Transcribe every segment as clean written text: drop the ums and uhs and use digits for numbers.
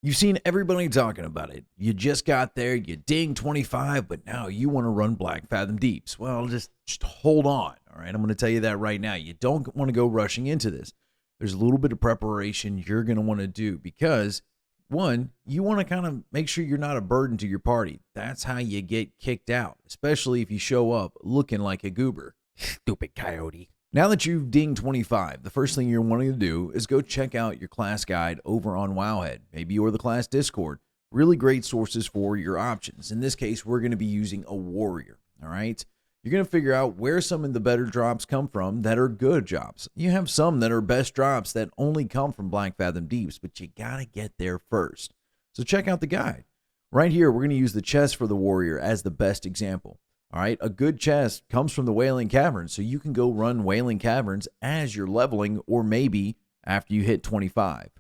You've seen everybody talking about it. You just got there, you ding 25, but now you want to run Black Fathom Deeps. Well, just hold on. All right, I'm going to tell you that right now. You don't want to go rushing into this. There's a little bit of preparation you're going to want to do because, one, you want to kind of make sure you're not a burden to your party. That's how you get kicked out, especially if you show up looking like a goober. Stupid coyote. Now that you've dinged 25, the first thing you're wanting to do is go check out your class guide over on Wowhead, maybe or the class Discord. Really great sources for your options. In this case, we're going to be using a warrior, all right? You're going to figure out where some of the better drops come from that are good drops. You have some that are best drops that only come from Black Fathom Deeps, but you got to get there first. So check out the guide. Right here, we're going to use the chest for the warrior as the best example. All right, a good chest comes from the Wailing Caverns, so you can go run Wailing Caverns as you're leveling or maybe after you hit 25.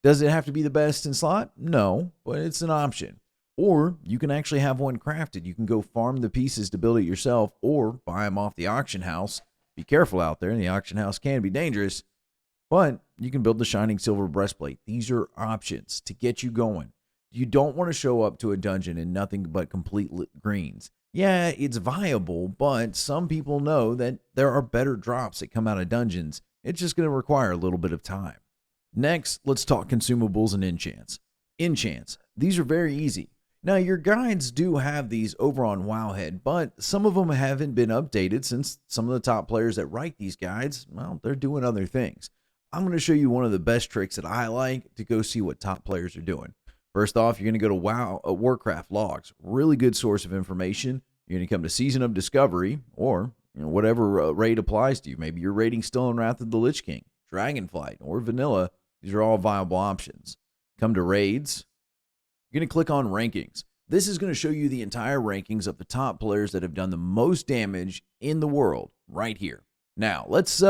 Does it have to be the best in slot? No, but it's an option. Or you can actually have one crafted. You can go farm the pieces to build it yourself or buy them off the auction house. Be careful out there. The auction house can be dangerous, but you can build the Shining Silver Breastplate. These are options to get you going. You don't want to show up to a dungeon in nothing but complete greens. Yeah, it's viable, but some people know that there are better drops that come out of dungeons. It's just going to require a little bit of time. Next, let's talk consumables and enchants. Enchants. These are very easy. Now, your guides do have these over on Wowhead, but some of them haven't been updated since some of the top players that write these guides, well, they're doing other things. I'm going to show you one of the best tricks that I like to go see what top players are doing. First off, you're going to go to Warcraft logs. Really good source of information. You're going to come to Season of Discovery or whatever raid applies to you. Maybe you're raiding still in Wrath of the Lich King, Dragonflight, or Vanilla. These are all viable options. Come to Raids. You're going to click on Rankings. This is going to show you the entire rankings of the top players that have done the most damage in the world right here. Now, let's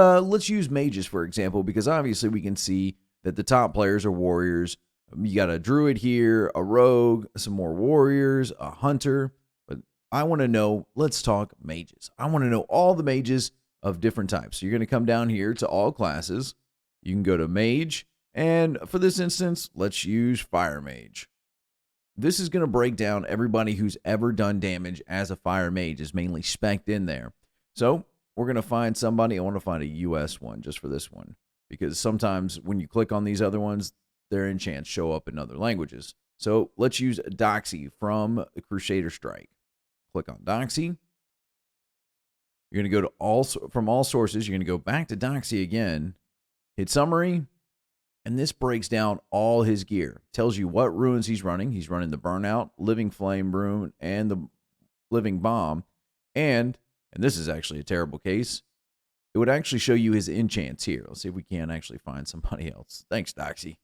use mages, for example, because obviously we can see that the top players are warriors. You got a druid here, a rogue, some more warriors, a hunter. But I want to know, let's talk mages. I want to know all the mages of different types. So you're going to come down here to all classes. You can go to mage. And for this instance, let's use fire mage. This is going to break down everybody who's ever done damage as a fire mage is mainly spec'd in there. So we're going to find somebody. I want to find a US one just for this one, because sometimes when you click on these other ones, their enchants show up in other languages. So let's use Doxy from Crusader Strike. Click on Doxy. You're going to go to from all sources. You're going to go back to Doxy again, hit summary, and this breaks down all his gear. Tells you what runes he's running. He's running the Burnout, Living Flame rune, and the Living Bomb. And this is actually a terrible case, it would actually show you his enchants here. Let's see if we can actually find somebody else. Thanks, Doxy.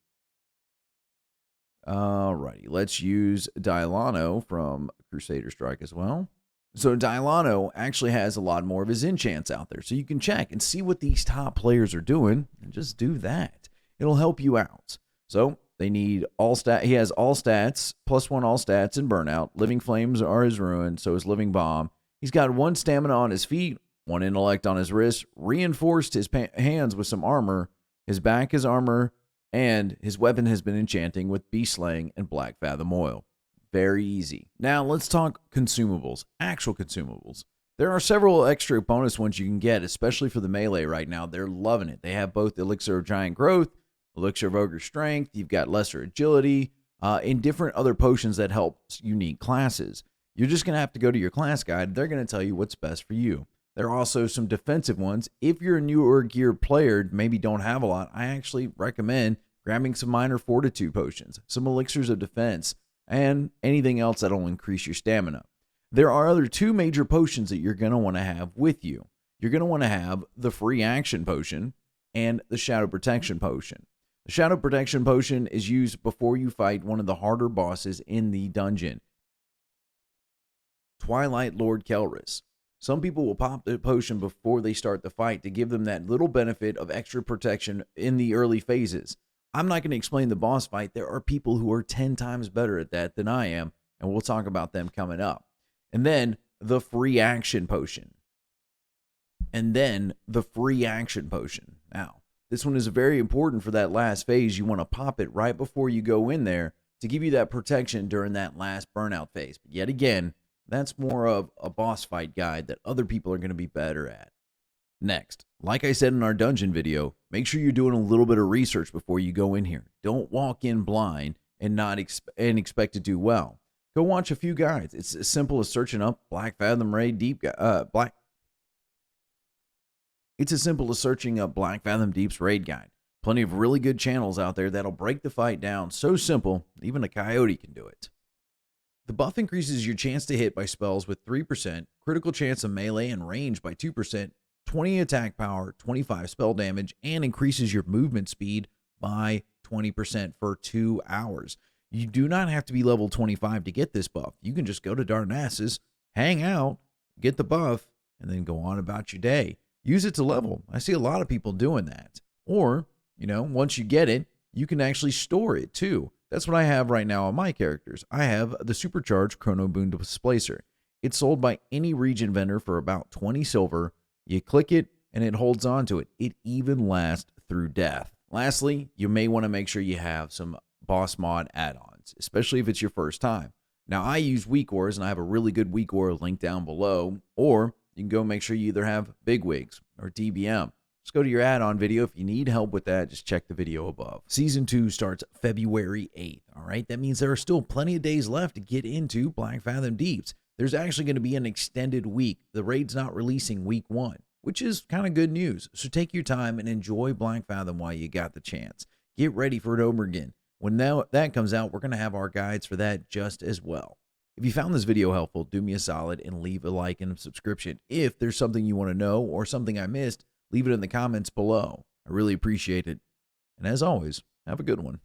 Alrighty, let's use Dylano from Crusader Strike as well. So Dylano actually has a lot more of his enchants out there. So you can check and see what these top players are doing and just do that. It'll help you out. So they need all stat. He has all stats, +1 all stats and Burnout. Living Flames are his ruin, so is Living Bomb. He's got 1 stamina on his feet, 1 intellect on his wrist, reinforced his hands with some armor. His back is armor, and his weapon has been enchanting with Beast Slaying and Black Fathom Oil. Very easy. Now let's talk consumables, actual consumables. There are several extra bonus ones you can get, especially for the melee right now. They're loving it. They have both Elixir of Giant Growth, Elixir of Ogre Strength. You've got Lesser Agility, and different other potions that help unique classes. You're just going to have to go to your class guide. They're going to tell you what's best for you. There are also some defensive ones. If you're a newer geared player, maybe don't have a lot, I actually recommend grabbing some minor fortitude potions, some elixirs of defense, and anything else that'll increase your stamina. There are other 2 major potions that you're going to want to have with you. You're going to want to have the Free Action Potion and the Shadow Protection Potion. The Shadow Protection Potion is used before you fight one of the harder bosses in the dungeon, Twilight Lord Kelris. Some people will pop the potion before they start the fight to give them that little benefit of extra protection in the early phases. I'm not going to explain the boss fight. There are people who are 10 times better at that than I am, and we'll talk about them coming up. And then the Free Action Potion. And then the Free Action Potion. Now, this one is very important for that last phase. You want to pop it right before you go in there to give you that protection during that last burnout phase. But yet again, that's more of a boss fight guide that other people are going to be better at. Next, like I said in our dungeon video, make sure you're doing a little bit of research before you go in here. Don't walk in blind and not expect to do well. Go watch a few guides. It's as simple as searching up Black Fathom Raid Deep Black. It's as simple as searching up Black Fathom Deep's raid guide. Plenty of really good channels out there that'll break the fight down so simple, even a Coyote can do it. The buff increases your chance to hit by spells with 3%, critical chance of melee and range by 2%, 20 attack power, 25 spell damage, and increases your movement speed by 20% for 2 hours. You do not have to be level 25 to get this buff. You can just go to Darnassus, hang out, get the buff, and then go on about your day. Use it to level. I see a lot of people doing that. Or, once you get it, you can actually store it too. That's what I have right now on my characters. I have the Supercharged Chrono Boon Displacer. It's sold by any region vendor for about 20 silver. You click it, and it holds on to it. It even lasts through death. Lastly, you may want to make sure you have some boss mod add-ons, especially if it's your first time. Now, I use weak ores, and I have a really good weak ore link down below, or you can go make sure you either have big wigs or DBM. Just go to your add-on video. If you need help with that, just check the video above. Season 2 starts February 8th, all right? That means there are still plenty of days left to get into Black Fathom Deeps. There's actually going to be an extended week. The raid's not releasing week 1, which is kind of good news. So take your time and enjoy Black Fathom while you got the chance. Get ready for it over again. When that comes out, we're going to have our guides for that just as well. If you found this video helpful, do me a solid and leave a like and a subscription. If there's something you want to know or something I missed, leave it in the comments below. I really appreciate it. And as always, have a good one.